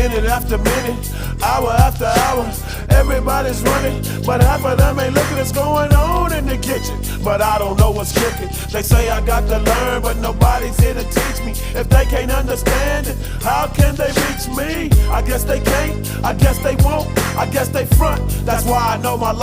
minute after minute, hour after hour. Everybody's running, but half of them ain't looking what's going on in the kitchen. But I don't know what's cooking. They say I got to learn, but nobody's here to teach me. If they can't understand it, how can they reach me? I guess they can't, I guess they won't, I guess they front. That's why I know my life